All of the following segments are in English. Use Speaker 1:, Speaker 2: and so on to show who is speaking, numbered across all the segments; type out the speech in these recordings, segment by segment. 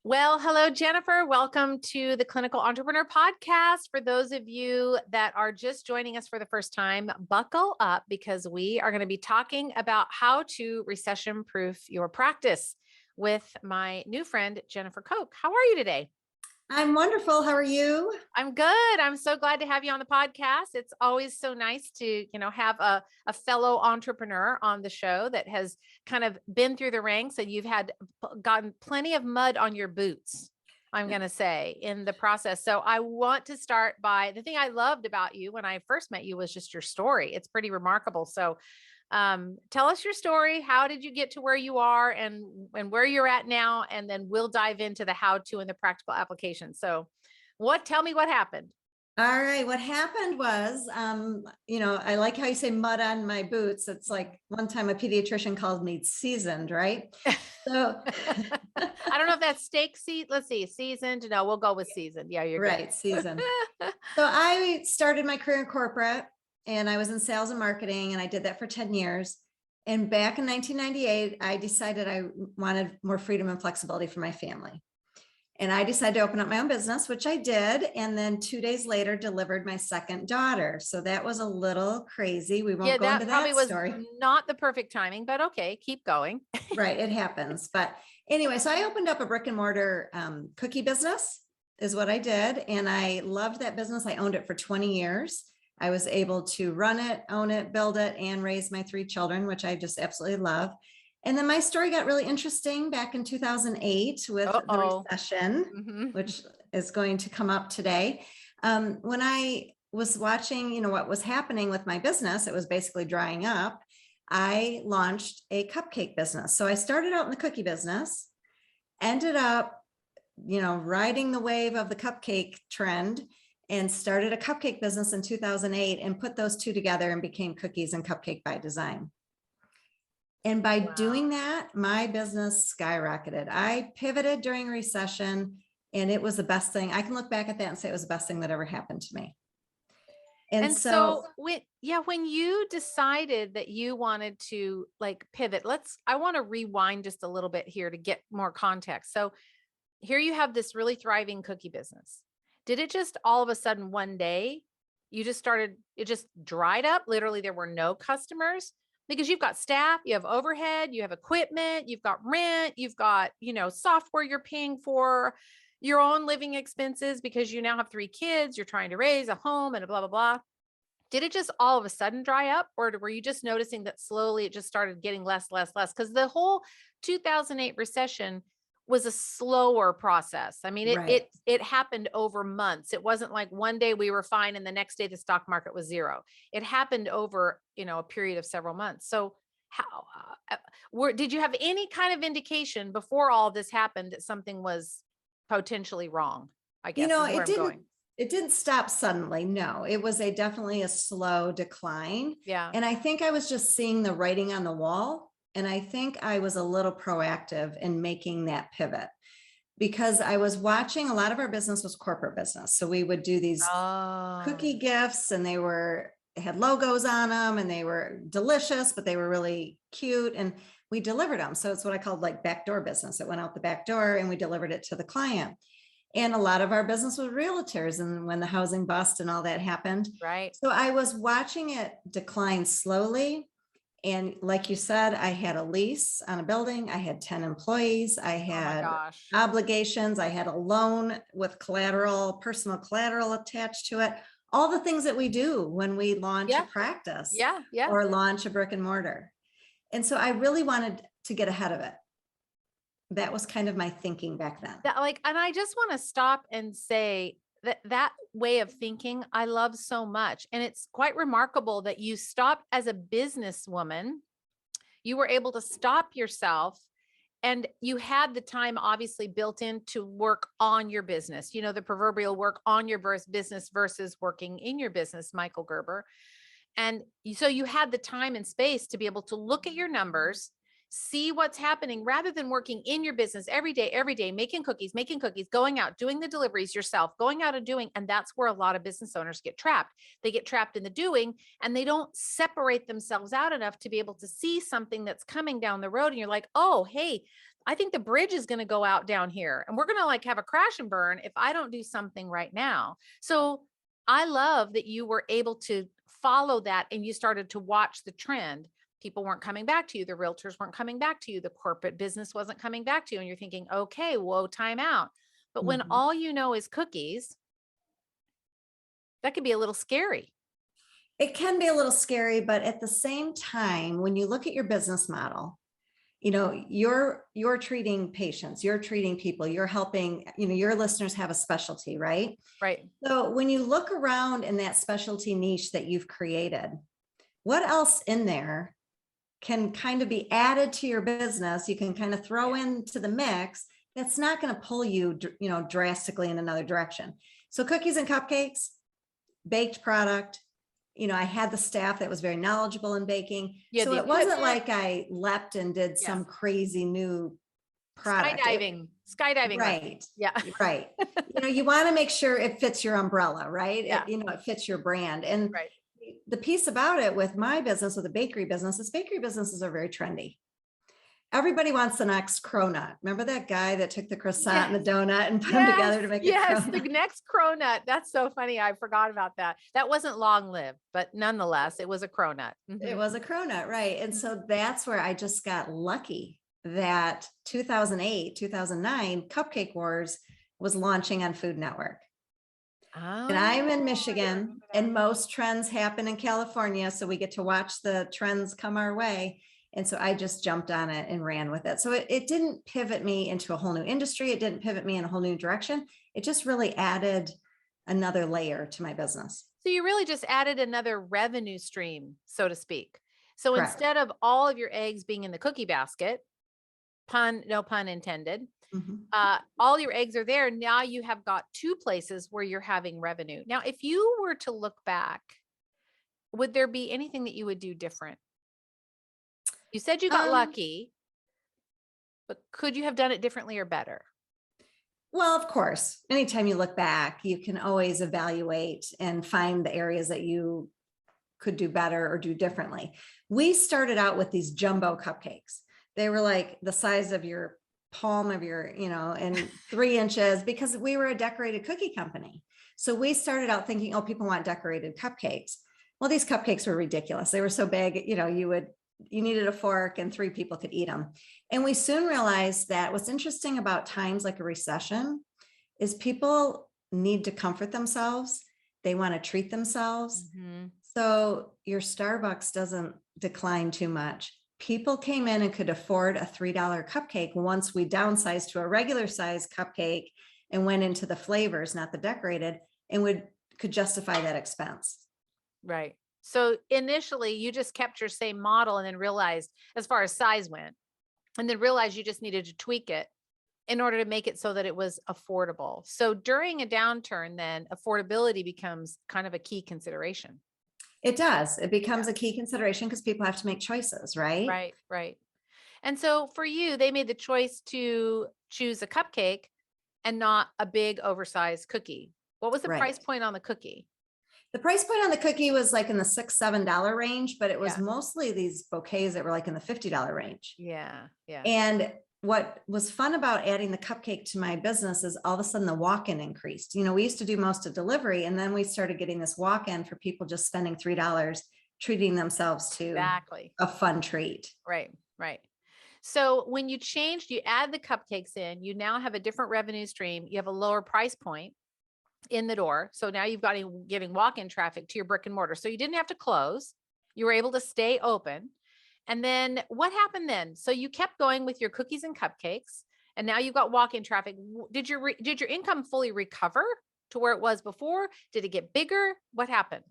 Speaker 1: Well, hello, Jennifer. Welcome to the Clinical Entrepreneur Podcast. For those of you that are just joining us for the first time, buckle up because we are going to be talking about how to recession-proof your practice with my new friend, Jennifer Koch. How are you today?
Speaker 2: I'm wonderful. How are you?
Speaker 1: I'm good. I'm so glad to have you on the podcast. It's always so nice to, have a fellow entrepreneur on the show that has kind of been through the ranks and you've gotten plenty of mud on your boots, I'm going to say, in the process. So I want to start by the thing I loved about you when I first met you was just your story. It's pretty remarkable. So tell us your story. How did you get to where you are and where you're at now? And then we'll dive into the how to and the practical application. So tell me what happened.
Speaker 2: All right. What happened was, I like how you say mud on my boots. It's like one time a pediatrician called me seasoned, right? So,
Speaker 1: I don't know if that's let's see, seasoned. No, we'll go with seasoned. Yeah, you're
Speaker 2: right,
Speaker 1: good.
Speaker 2: seasoned. So I started my career in corporate and I was in sales and marketing and I did that for 10 years. And back in 1998, I decided I wanted more freedom and flexibility for my family. And I decided to open up my own business, which I did. And then 2 days later, delivered my second daughter. So that was a little crazy. We won't go into
Speaker 1: probably
Speaker 2: that
Speaker 1: was
Speaker 2: story.
Speaker 1: not the perfect timing, but okay, keep going.
Speaker 2: Right. It happens. But anyway, so I opened up a brick and mortar cookie business is what I did. And I loved that business. I owned it for 20 years. I was able to run it, own it, build it, and raise my 3 children, which I just absolutely love. And then my story got really interesting back in 2008 with the recession, which is going to come up today. When I was watching, what was happening with my business, it was basically drying up. I launched a cupcake business. So I started out in the cookie business, ended up, riding the wave of the cupcake trend and started a cupcake business in 2008 and put those two together and became Cookies and Cupcake by Design. And by doing that, my business skyrocketed. I pivoted during a recession and it was the best thing. I can look back at that and say it was the best thing that ever happened to me.
Speaker 1: And so when you decided that you wanted to pivot, I want to rewind just a little bit here to get more context. So here you have this really thriving cookie business. Did it just all of a sudden one day it just dried up? Literally, there were no customers? Because you've got staff, you have overhead, you have equipment, you've got rent, you've got, software you're paying for, your own living expenses because you now have 3 kids, you're trying to raise a home and a blah, blah, blah. Did it just all of a sudden dry up or were you just noticing that slowly it just started getting less? Because the whole 2008 recession was a slower process. I mean, it happened over months. It wasn't like one day we were fine and the next day the stock market was zero. It happened over, a period of several months. So how did you have any kind of indication before all this happened that something was potentially wrong? I guess is where I'm going.
Speaker 2: It didn't stop suddenly. No, it was definitely a slow decline.
Speaker 1: Yeah.
Speaker 2: And I think I was just seeing the writing on the wall. And I think I was a little proactive in making that pivot because I was watching a lot of our business was corporate business. So we would do these cookie gifts and they had logos on them and they were delicious, but they were really cute. And we delivered them. So it's what I called backdoor business. It went out the back door and we delivered it to the client. And a lot of our business was realtors. And when the housing bust and all that happened.
Speaker 1: Right.
Speaker 2: So I was watching it decline slowly. And like you said, I had a lease on a building. I had 10 employees. I had obligations. I had a loan with collateral, personal collateral attached to it. All the things that we do when we launch a practice or launch a brick and mortar. And so I really wanted to get ahead of it. That was kind of my thinking back then.
Speaker 1: And I just want to stop and say that way of thinking, I love so much. And it's quite remarkable that you stopped as a businesswoman. You were able to stop yourself and you had the time obviously built in to work on your business, the proverbial work on your business versus working in your business, Michael Gerber. And so you had the time and space to be able to look at your numbers, see what's happening rather than working in your business every day, making cookies, going out, doing the deliveries yourself, going out and doing. And that's where a lot of business owners get trapped. They get trapped in the doing and they don't separate themselves out enough to be able to see something that's coming down the road. And you're like, oh, hey, I think the bridge is going to go out down here and we're going to like have a crash and burn if I don't do something right now. So I love that you were able to follow that and you started to watch the trend. People weren't coming back to you. The realtors weren't coming back to you. The corporate business wasn't coming back to you. And you're thinking, okay, whoa, time out. But when
Speaker 2: Mhm.
Speaker 1: all you know is cookies, that could be a little scary.
Speaker 2: It can be a little scary, but at the same time, when you look at your business model, you know, you're treating patients, you're treating people, you're helping, you know, your listeners have a specialty, right?
Speaker 1: Right.
Speaker 2: So when you look around in that specialty niche that you've created, what else in there can kind of be added to your business? You can kind of throw into the mix that's not going to pull you, you know, drastically in another direction. So cookies and cupcakes, baked product, you know, I had the staff that was very knowledgeable in baking.
Speaker 1: You had
Speaker 2: So
Speaker 1: the
Speaker 2: it wasn't
Speaker 1: equipment.
Speaker 2: like I leapt and did
Speaker 1: Yes.
Speaker 2: some crazy new product.
Speaker 1: Skydiving.
Speaker 2: Right.
Speaker 1: Yeah.
Speaker 2: Right. You know, you want to make sure it fits your umbrella, right?
Speaker 1: Yeah.
Speaker 2: You know, it fits your brand. And
Speaker 1: Right.
Speaker 2: the piece about it with my business, with the bakery business, is bakery businesses are very trendy. Everybody wants the next cronut. Remember that guy that took the croissant and the donut and put them together to make a
Speaker 1: Yes, the
Speaker 2: cronut?
Speaker 1: next cronut. That's so funny. I forgot about that. That wasn't long lived, but nonetheless, it was a cronut.
Speaker 2: It was a cronut, right? And so that's where I just got lucky that 2008, 2009, Cupcake Wars was launching on Food Network. And I'm in
Speaker 1: Oh, I
Speaker 2: Michigan,
Speaker 1: remember that.
Speaker 2: and most trends happen in California. So we get to watch the trends come our way. And so I just jumped on it and ran with it. So it didn't pivot me into a whole new industry. It didn't pivot me in a whole new direction. It just really added another layer to my business.
Speaker 1: So you really just added another revenue stream, so to speak. So
Speaker 2: Correct.
Speaker 1: instead of all of your eggs being in the cookie basket, no pun intended,
Speaker 2: Mhm.
Speaker 1: all your eggs are there. Now you have got two places where you're having revenue. Now, if you were to look back, would there be anything that you would do different? You said you got
Speaker 2: Um,
Speaker 1: lucky, but could you have done it differently or better?
Speaker 2: well, of course, anytime you look back, you can always evaluate and find the areas that you could do better or do differently. We started out with these jumbo cupcakes. They were like the size of your palm of your, you know, and 3 inches, because we were a decorated cookie company. So we started out thinking, oh, people want decorated cupcakes. Well, these cupcakes were ridiculous. They were so big, you know, you needed a fork and 3 people could eat them. And we soon realized that what's interesting about times like a recession is people need to comfort themselves. They want to treat themselves.
Speaker 1: Mhm.
Speaker 2: So your Starbucks doesn't decline too much. People came in and could afford a $3 cupcake once we downsized to a regular size cupcake and went into the flavors, not the decorated, and could justify that expense.
Speaker 1: Right. So initially you just kept your same model and then realized as far as size went, and then realized you just needed to tweak it in order to make it so that it was affordable. So during a downturn, then affordability becomes kind of a key consideration.
Speaker 2: It does. It becomes
Speaker 1: Yeah.
Speaker 2: a key consideration because people have to make choices, right?
Speaker 1: Right, right. And so for you, they made the choice to choose a cupcake and not a big oversized cookie. What was the price
Speaker 2: Right.
Speaker 1: point on the cookie?
Speaker 2: The price point on the cookie was like in the $6, $7 range, but it was
Speaker 1: Yeah.
Speaker 2: mostly these bouquets that were like in the $50 range.
Speaker 1: Yeah. Yeah.
Speaker 2: And what was fun about adding the cupcake to my business is all of a sudden the walk-in increased. You know, we used to do most of delivery, and then we started getting this walk-in for people just spending $3, treating themselves to
Speaker 1: Exactly.
Speaker 2: a fun treat.
Speaker 1: Right. Right. So when you changed, you add the cupcakes in, you now have a different revenue stream. You have a lower price point in the door. So now you've got giving walk-in traffic to your brick and mortar. So you didn't have to close. You were able to stay open. And then what happened then? So you kept going with your cookies and cupcakes, and now you've got walk-in traffic. Did your income fully recover to where it was before? Did it get bigger? What happened?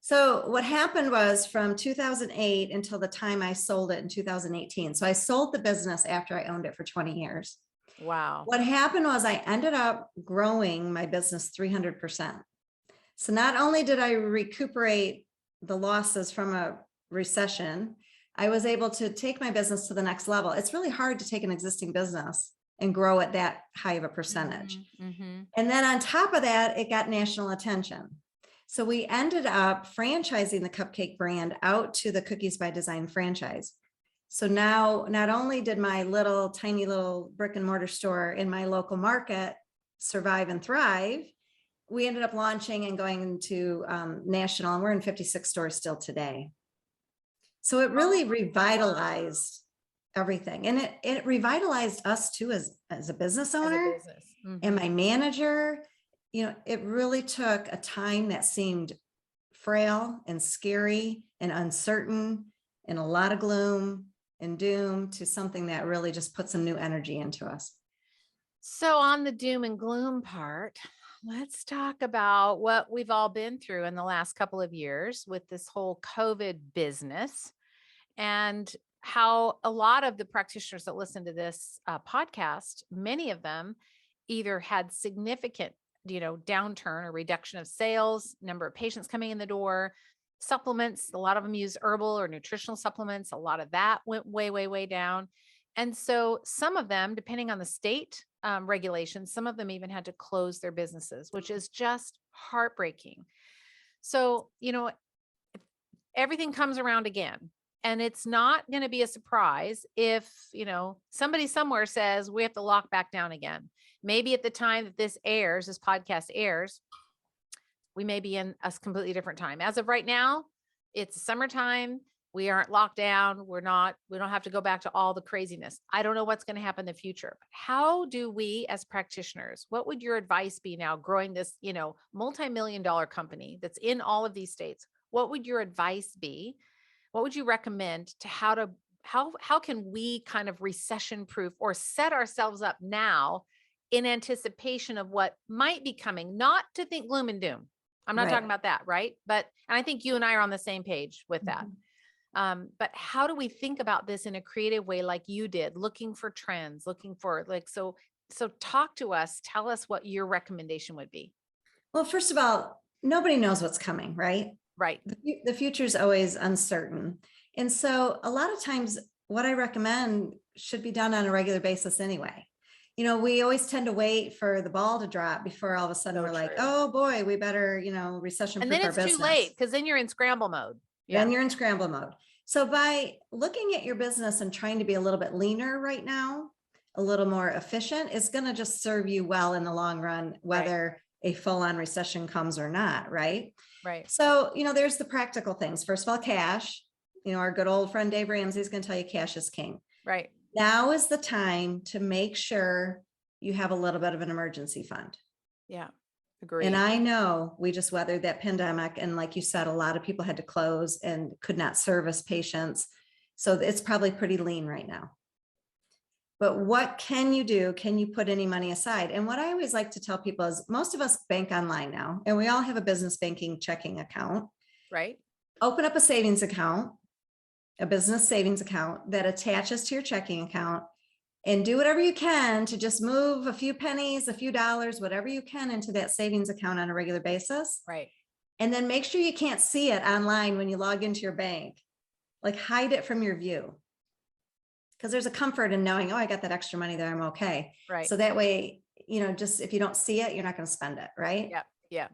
Speaker 2: So what happened was from 2008 until the time I sold it in 2018. So I sold the business after I owned it for 20 years.
Speaker 1: Wow.
Speaker 2: What happened was I ended up growing my business 300%. So not only did I recuperate the losses from a recession, I was able to take my business to the next level. It's really hard to take an existing business and grow at that high of a percentage.
Speaker 1: Mm-hmm.
Speaker 2: And then on top of that, it got national attention. So we ended up franchising the cupcake brand out to the Cookies by Design franchise. So now not only did my little tiny little brick and mortar store in my local market survive and thrive, we ended up launching and going into national, and we're in 56 stores still today. So it really revitalized everything. And it revitalized us too, as a business owner and my manager. You know, it really took a time that seemed frail and scary and uncertain and a lot of gloom and doom to something that really just put some new energy into us.
Speaker 1: So on the doom and gloom part, let's talk about what we've all been through in the last couple of years with this whole COVID business, and how a lot of the practitioners that listen to this podcast, many of them either had significant, downturn or reduction of sales, number of patients coming in the door, supplements. A lot of them use herbal or nutritional supplements. A lot of that went way, way, way down. And so some of them, depending on the state regulations, some of them even had to close their businesses, which is just heartbreaking. So, everything comes around again. And it's not going to be a surprise if, somebody somewhere says we have to lock back down again. Maybe at the time that this podcast airs, we may be in a completely different time. As of right now, it's summertime. We aren't locked down. We don't have to go back to all the craziness. I don't know what's going to happen in the future. How do we as practitioners, what would your advice be now growing this, multi-million-dollar company that's in all of these states? What would your advice be? What would you recommend to how can we kind of recession-proof or set ourselves up now in anticipation of what might be coming, not to think gloom and doom. I'm not talking about that, right? And I think you and I are on the same page with that. But how do we think about this in a creative way, like you did, looking for trends, looking for so talk to us, tell us what your recommendation would be.
Speaker 2: Well, first of all, nobody knows what's coming, right?
Speaker 1: Right.
Speaker 2: The future is always uncertain. And so a lot of times what I recommend should be done on a regular basis anyway. We always tend to wait for the ball to drop before all of a sudden we're like, oh boy, we better, recession-proof our business.
Speaker 1: And then it's too late because then you're in scramble mode.
Speaker 2: Then you're in scramble mode. So by looking at your business and trying to be a little bit leaner right now, a little more efficient, is going to just serve you well in the long run, whether a full-on recession comes or not, right?
Speaker 1: Right.
Speaker 2: So, there's the practical things. First of all, cash. Our good old friend Dave Ramsey is going to tell you cash is king.
Speaker 1: Right.
Speaker 2: Now is the time to make sure you have a little bit of an emergency fund.
Speaker 1: Yeah. Agreed.
Speaker 2: And I know we just weathered that pandemic. And like you said, a lot of people had to close and could not service patients. So it's probably pretty lean right now. But what can you do? Can you put any money aside? And what I always like to tell people is most of us bank online now, and we all have a business banking checking account.
Speaker 1: Right.
Speaker 2: Open up a savings account, a business savings account that attaches to your checking account, and do whatever you can to just move a few pennies, a few dollars, whatever you can into that savings account on a regular basis.
Speaker 1: Right.
Speaker 2: And then make sure you can't see it online when you log into your bank. Like hide it from your view. Because there's a comfort in knowing, oh, I got that extra money there, I'm okay.
Speaker 1: Right.
Speaker 2: So that way, just if you don't see it, you're not going to spend it, right?
Speaker 1: Yeah. Yeah.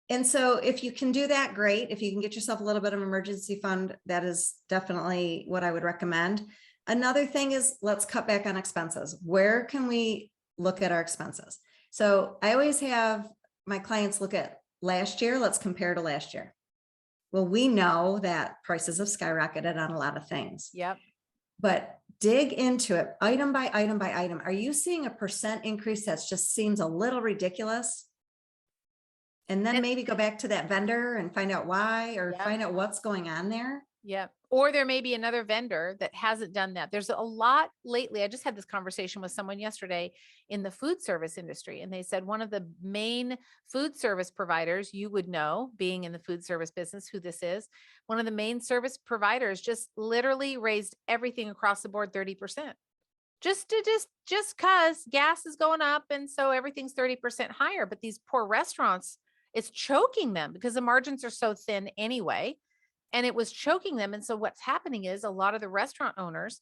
Speaker 2: And so if you can do that, great. If you can get yourself a little bit of emergency fund, that is definitely what I would recommend. Another thing is let's cut back on expenses. Where can we look at our expenses? So I always have my clients look at last year. Let's compare to last year. Well, we know that prices have skyrocketed on a lot of things.
Speaker 1: Yep.
Speaker 2: But dig into it item by item by item. Are you seeing a % increase that just seems a little ridiculous? And then maybe go back to that vendor and find out why, or find out what's going on there.
Speaker 1: Yeah. Or there may be another vendor that hasn't done that. There's a lot lately. I just had this conversation with someone yesterday in the food service industry, and they said one of the main food service providers, you would know, being in the food service business, who this is, one of the main service providers just literally raised everything across the board 30%. Just cause gas is going up. And so everything's 30% higher, but these poor restaurants, it's choking them because the margins are so thin anyway. And it was choking them. And so what's happening is a lot of the restaurant owners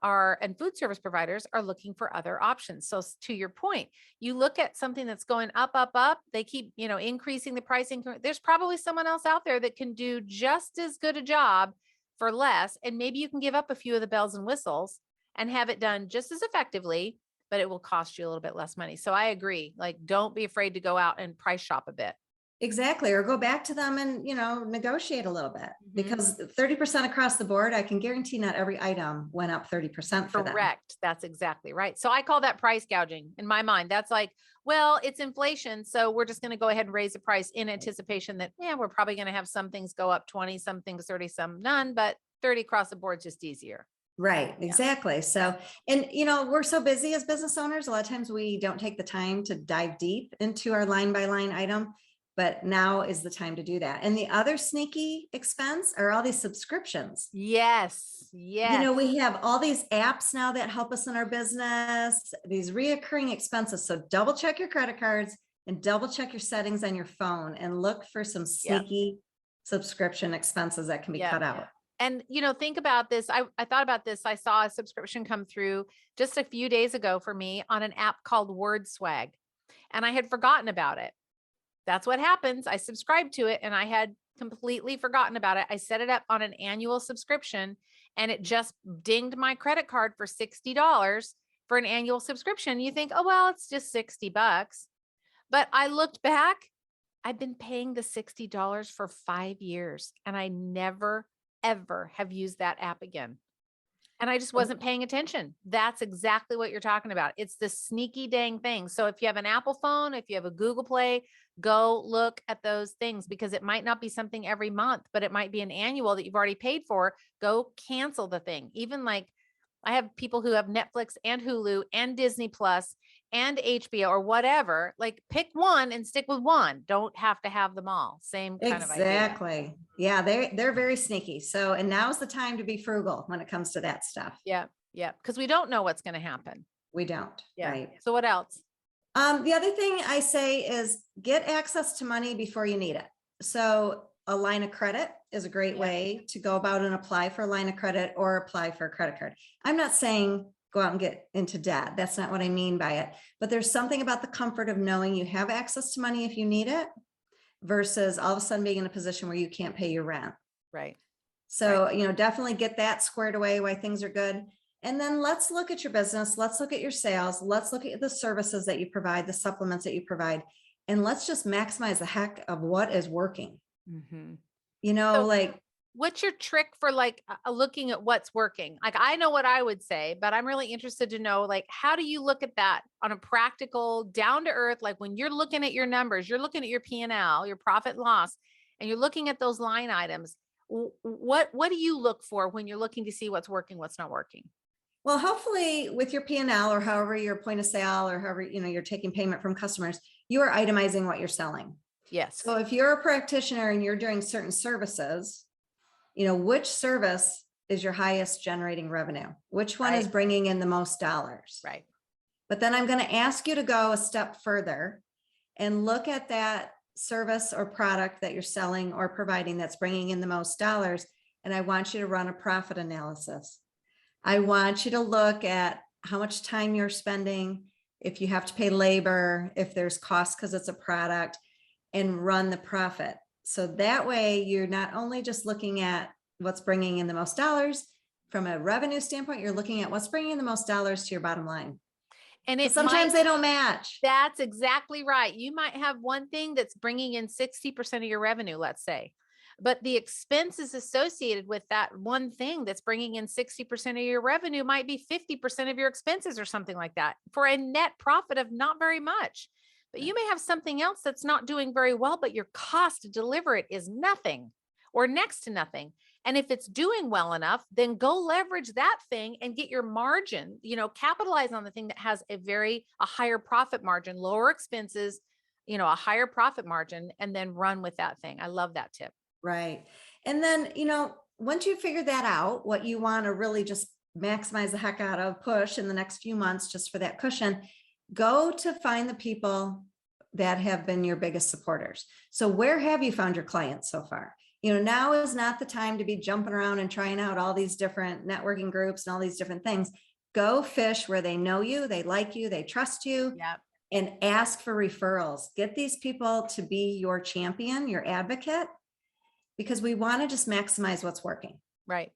Speaker 1: and food service providers are looking for other options. So to your point, you look at something that's going up, up, up, they keep, increasing the pricing. There's probably someone else out there that can do just as good a job for less. And maybe you can give up a few of the bells and whistles and have it done just as effectively, but it will cost you a little bit less money. So I agree. Like, don't be afraid to go out and price shop a bit.
Speaker 2: Exactly. Or go back to them and, negotiate a little bit, because 30% across the board, I can guarantee not every item went up 30% for them.
Speaker 1: Correct. That's exactly right. So I call that price gouging in my mind. That's like, well, it's inflation. So we're just going to go ahead and raise the price in anticipation that, yeah, we're probably going to have some things go up 20, some things 30, some none, but 30 across the board is just easier.
Speaker 2: Right. Exactly. So, and we're so busy as business owners. A lot of times we don't take the time to dive deep into our line by line item, but now is the time to do that. And the other sneaky expense are all these subscriptions.
Speaker 1: Yes. Yes.
Speaker 2: We have all these apps now that help us in our business, these reoccurring expenses. So double check your credit cards and double check your settings on your phone and look for some sneaky subscription expenses that can be cut out.
Speaker 1: And, think about this. I thought about this. I saw a subscription come through just a few days ago for me on an app called Word Swag, and I had forgotten about it. That's what happens. I subscribed to it and I had completely forgotten about it. I set it up on an annual subscription and it just dinged my credit card for $60 for an annual subscription. You think, oh, well, it's just $60. But I looked back, I've been paying the $60 for 5 years and I never, ever have used that app again. And I just wasn't paying attention. That's exactly what you're talking about. It's the sneaky dang thing. So if you have an Apple phone, if you have a Google Play, go look at those things, because it might not be something every month, but it might be an annual that you've already paid for. Go cancel the thing. Even like I have people who have Netflix and Hulu and Disney Plus and HBO or whatever. Like, pick one and stick with one. Don't have to have them all. Same kind of idea.
Speaker 2: Exactly. Yeah, they're very sneaky. So, and now's the time to be frugal when it comes to that stuff.
Speaker 1: Yeah. Yeah. Because we don't know what's going to happen.
Speaker 2: We don't.
Speaker 1: Yeah.
Speaker 2: Right.
Speaker 1: So what else?
Speaker 2: The other thing I say is get access to money before you need it. So a line of credit is a great way to go about and apply for a line of credit or apply for a credit card. I'm not saying go out and get into debt. That's not what I mean by it. But there's something about the comfort of knowing you have access to money if you need it versus all of a sudden being in a position where you can't pay your rent.
Speaker 1: Right.
Speaker 2: So, definitely get that squared away while things are good. And then let's look at your business. Let's look at your sales. Let's look at the services that you provide, the supplements that you provide, and let's just maximize the heck of what is working. So,
Speaker 1: what's your trick for looking at what's working? Like, I know what I would say, but I'm really interested to know, how do you look at that on a practical, down to earth? Like, when you're looking at your numbers, you're looking at your P&L, your profit and loss, and you're looking at those line items. What do you look for when you're looking to see what's working, what's not working?
Speaker 2: Well, hopefully with your P&L or however your point of sale or however, you're taking payment from customers, you are itemizing what you're selling.
Speaker 1: Yes.
Speaker 2: So if you're a practitioner and you're doing certain services, which service is your highest generating revenue? Which one is bringing in the most dollars?
Speaker 1: Right.
Speaker 2: But then I'm going to ask you to go a step further and look at that service or product that you're selling or providing that's bringing in the most dollars. And I want you to run a profit analysis. I want you to look at how much time you're spending, if you have to pay labor, if there's cost because it's a product, and run the profit. So that way you're not only just looking at what's bringing in the most dollars from a revenue standpoint, you're looking at what's bringing in the most dollars to your bottom line. And sometimes they don't match.
Speaker 1: That's exactly right. You might have one thing that's bringing in 60% of your revenue, let's say, but the expenses associated with that one thing that's bringing in 60% of your revenue might be 50% of your expenses or something like that, for a net profit of not very much. But you may have something else that's not doing very well, but your cost to deliver it is nothing or next to nothing. And if it's doing well enough, then go leverage that thing and get your margin, capitalize on the thing that has a higher profit margin, lower expenses, a higher profit margin, and then run with that thing. I love that tip.
Speaker 2: Right. And then, once you figure that out, what you want to really just maximize the heck out of, push in the next few months, just for that cushion, go to find the people that have been your biggest supporters. So where have you found your clients so far? Now is not the time to be jumping around and trying out all these different networking groups and all these different things. Go fish where they know you, they like you, they trust you, and ask for referrals. Get these people to be your champion, your advocate, because we want to just maximize what's working.
Speaker 1: Right.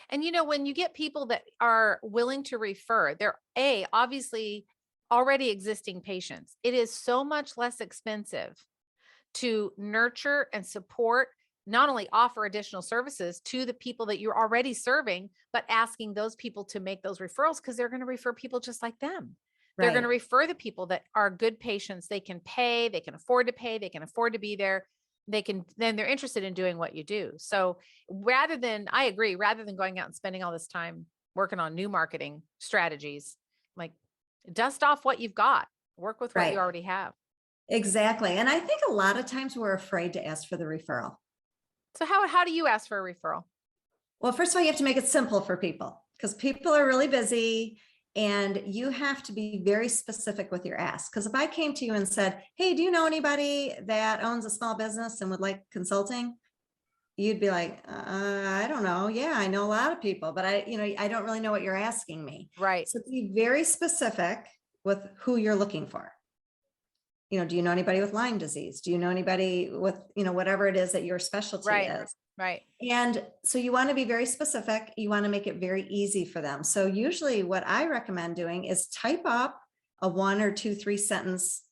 Speaker 1: And when you get people that are willing to refer, they're obviously already existing patients. It is so much less expensive to nurture and support, not only offer additional services to the people that you're already serving, but asking those people to make those referrals because they're going to refer people just like them. They're going to
Speaker 2: Right.
Speaker 1: refer the people that are good patients. They can pay, they can afford to pay, they can afford to be there. Then they're interested in doing what you do. So I agree, rather than going out and spending all this time working on new marketing strategies, like dust off what you've got, work with what you
Speaker 2: Right.
Speaker 1: already have.
Speaker 2: Exactly. And I think a lot of times we're afraid to ask for the referral.
Speaker 1: So how do you ask for a referral?
Speaker 2: Well, first of all, you have to make it simple for people because people are really busy and you have to be very specific with your ask. Because if I came to you and said, hey, do you know anybody that owns a small business and would like consulting? You'd be like, I don't know. Yeah, I know a lot of people, but I don't really know what you're asking me.
Speaker 1: Right.
Speaker 2: So be very specific with who you're looking for. Do you know anybody with Lyme disease? Do you know anybody with, whatever it is that your specialty
Speaker 1: Right.
Speaker 2: is?
Speaker 1: Right.
Speaker 2: And so you want to be very specific. You want to make it very easy for them. So usually what I recommend doing is type up a 1 or 2, 3 sentence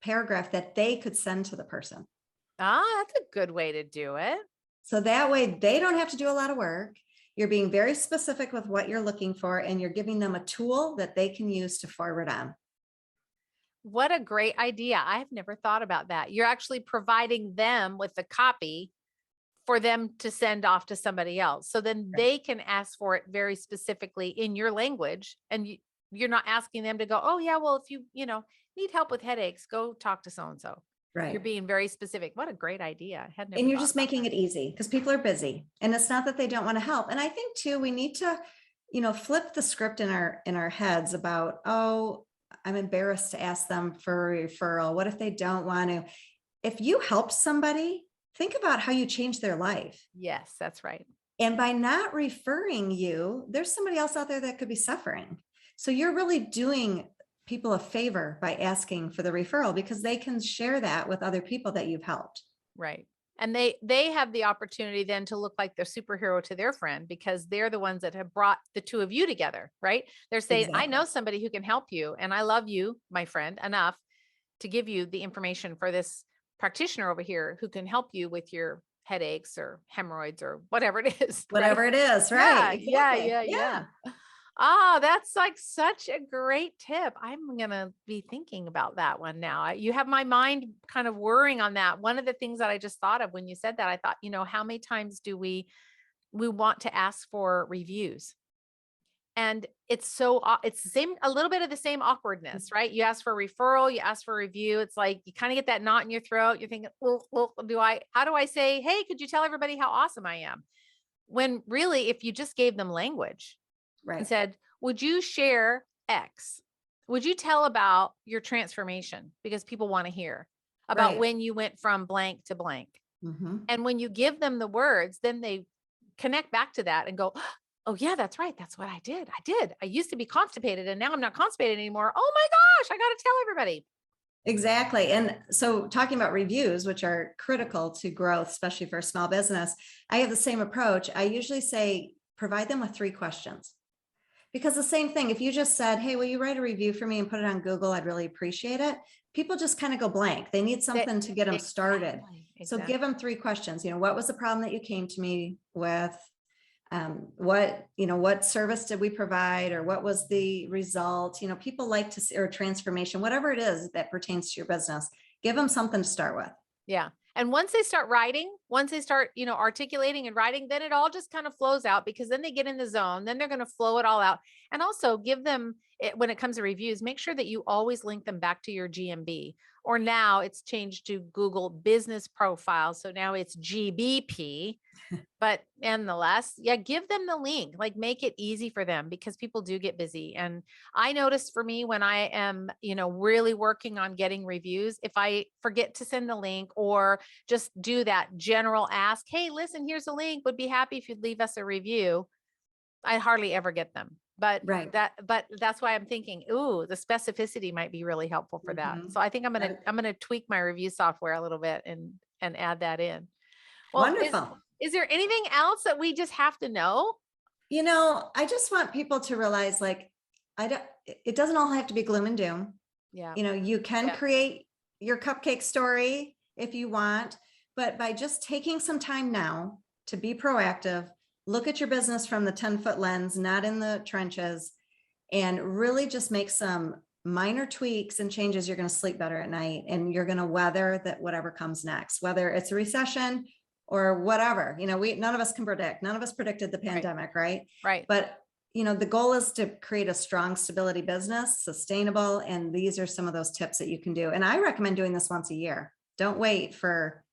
Speaker 2: paragraph that they could send to the person.
Speaker 1: That's a good way to do it.
Speaker 2: So that way they don't have to do a lot of work. You're being very specific with what you're looking for, and you're giving them a tool that they can use to forward on.
Speaker 1: What a great idea. I've never thought about that. You're actually providing them with the copy for them to send off to somebody else. So then they can ask for it very specifically in your language. And you're not asking them to go, oh yeah, well, if you need help with headaches, go talk to so-and-so.
Speaker 2: Right.
Speaker 1: You're being very specific. What a great idea. I had never
Speaker 2: And you're
Speaker 1: thought
Speaker 2: just
Speaker 1: about
Speaker 2: making
Speaker 1: that.
Speaker 2: it easy because people are busy, and it's not that they don't want to help. And I think too, we need to, flip the script in our heads about, oh, I'm embarrassed to ask them for a referral. What if they don't want to? If you help somebody, think about how you change their life.
Speaker 1: Yes, that's right.
Speaker 2: And by not referring you, there's somebody else out there that could be suffering. So you're really doing people a favor by asking for the referral because they can share that with other people that you've helped.
Speaker 1: Right. And they have the opportunity then to look like they're superhero to their friend because they're the ones that have brought the two of you together, right? They're saying, I know
Speaker 2: Exactly.
Speaker 1: somebody who can help you and I love you, my friend, enough to give you the information for this practitioner over here who can help you with your headaches or hemorrhoids or whatever it is, right?
Speaker 2: Whatever it is,
Speaker 1: Yeah,
Speaker 2: right?
Speaker 1: yeah,
Speaker 2: Exactly.
Speaker 1: yeah,
Speaker 2: Yeah.
Speaker 1: yeah. Ah, that's like such a great tip. I'm going to be thinking about that one now. You have my mind kind of worrying on that. One of the things that I just thought of when you said that, I thought, how many times do we want to ask for reviews? And it's it's the same, a little bit of the same awkwardness, right? You ask for a referral, you ask for a review. It's like you kind of get that knot in your throat. You're thinking, well, how do I say, hey, could you tell everybody how awesome I am? When really, if you just gave them language and
Speaker 2: Right.
Speaker 1: said, would you share X? Would you tell about your transformation? Because people want to hear about
Speaker 2: Right.
Speaker 1: when you went from blank to blank.
Speaker 2: Mm-hmm.
Speaker 1: And when you give them the words, then they connect back to that and go, oh yeah, that's right. That's what I did. I used to be constipated and now I'm not constipated anymore. Oh my gosh, I got to tell everybody.
Speaker 2: Exactly. And so talking about reviews, which are critical to growth, especially for a small business, I have the same approach. I usually say, provide them with 3 questions. Because the same thing, if you just said, hey, will you write a review for me and put it on Google? I'd really appreciate it. People just kind of go blank. They need something to get them started.
Speaker 1: Exactly.
Speaker 2: So give them 3 questions. What was the problem that you came to me with? What service did we provide, or what was the result? People like to see, or transformation, whatever it is that pertains to your business, give them something to start with.
Speaker 1: Yeah. And once they start writing, once they start, articulating and writing, then it all just kind of flows out because then they get in the zone, then they're going to flow it all out. And also give them, when it comes to reviews, make sure that you always link them back to your GMB, or now it's changed to Google Business Profile. So now it's GBP. But nonetheless, yeah, give them the link, like make it easy for them because people do get busy. And I noticed for me when I am, really working on getting reviews, if I forget to send the link or just do that general ask, hey, listen, here's a link, would be happy if you'd leave us a review, I hardly ever get them. But
Speaker 2: Right.
Speaker 1: that's why I'm thinking, ooh, the specificity might be really helpful for that.
Speaker 2: Mhm.
Speaker 1: So I think I'm gonna tweak my review software a little bit and add that in. Well,
Speaker 2: Wonderful.
Speaker 1: Is there anything else that we just have to know?
Speaker 2: I just want people to realize, like, it doesn't all have to be gloom and doom.
Speaker 1: Yeah.
Speaker 2: You can create your cupcake story if you want, but by just taking some time now to be proactive, look at your business from the 10-foot lens, not in the trenches, and really just make some minor tweaks and changes, you're going to sleep better at night, and you're going to weather that whatever comes next, whether it's a recession or whatever. None of us can predict. None of us predicted the pandemic, right?
Speaker 1: Right.
Speaker 2: But the goal is to create a strong stability business, sustainable. And these are some of those tips that you can do. And I recommend doing this once a year. Don't wait for,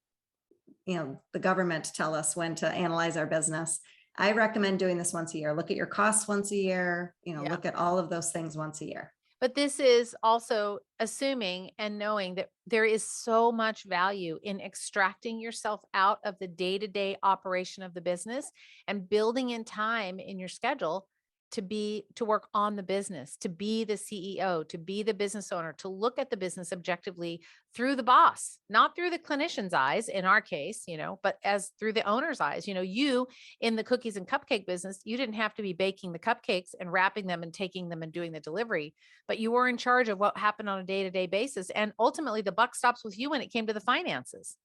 Speaker 2: the government to tell us when to analyze our business. I recommend doing this once a year. Look at your costs once a year, look at all of those things once a year.
Speaker 1: But this is also assuming and knowing that there is so much value in extracting yourself out of the day-to-day operation of the business and building in time in your schedule to work on the business, to be the CEO, to be the business owner, to look at the business objectively through the boss, not through the clinician's eyes in our case, but as through the owner's eyes. You in the cookies and cupcake business, you didn't have to be baking the cupcakes and wrapping them and taking them and doing the delivery, but you were in charge of what happened on a day-to-day basis. And ultimately the buck stops with you when it came to the finances.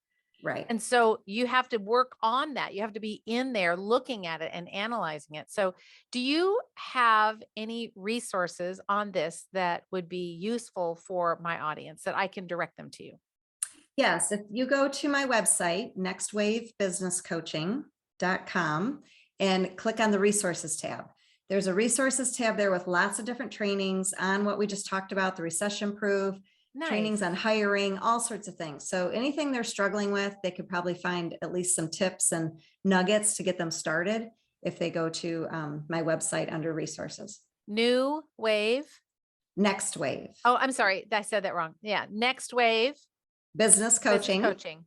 Speaker 2: Right.
Speaker 1: And so you have to work on that. You have to be in there looking at it and analyzing it. So do you have any resources on this that would be useful for my audience that I can direct them to?
Speaker 2: Yes. If you go to my website, nextwavebusinesscoaching.com, and click on the resources tab, there's a resources tab there with lots of different trainings on what we just talked about, the recession-proof, trainings on hiring, all sorts of things. So anything they're struggling with, they could probably find at least some tips and nuggets to get them started if they go to my website under resources.
Speaker 1: New Wave.
Speaker 2: Next Wave.
Speaker 1: Oh, I'm sorry. I said that wrong. Yeah. Next Wave.
Speaker 2: Business Coaching.
Speaker 1: .com.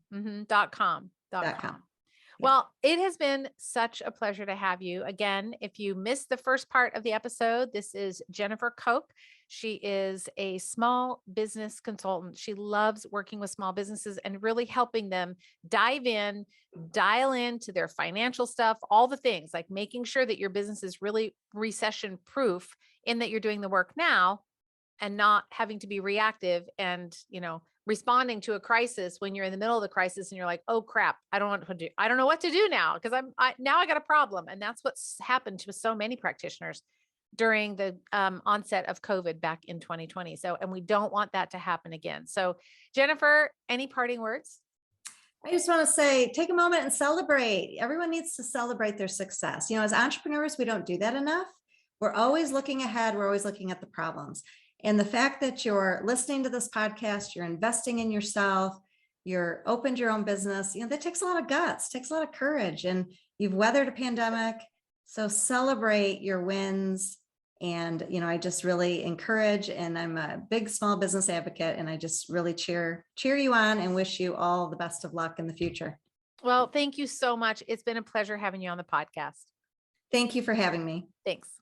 Speaker 1: Well, it has been such a pleasure to have you. Again, if you missed the first part of the episode, this is Jennifer Koch. She is a small business consultant. She loves working with small businesses and really helping them dive in, dial into their financial stuff, all the things, like making sure that your business is really recession proof, in that you're doing the work now and not having to be reactive and, responding to a crisis when you're in the middle of the crisis and you're like, oh crap, I don't know what to do. I don't know what to do now because now I got a problem. And that's what's happened to so many practitioners during the onset of COVID back in 2020. And we don't want that to happen again. So Jennifer, any parting words?
Speaker 2: I just want to say, take a moment and celebrate. Everyone needs to celebrate their success. As entrepreneurs, we don't do that enough. We're always looking ahead. We're always looking at the problems. And the fact that you're listening to this podcast, you're investing in yourself, you're opened your own business, that takes a lot of guts, takes a lot of courage, and you've weathered a pandemic. So celebrate your wins. And, I just really encourage, and I'm a big small business advocate, and I just really cheer you on and wish you all the best of luck in the future.
Speaker 1: Well, thank you so much. It's been a pleasure having you on the podcast.
Speaker 2: Thank you for having me.
Speaker 1: Thanks.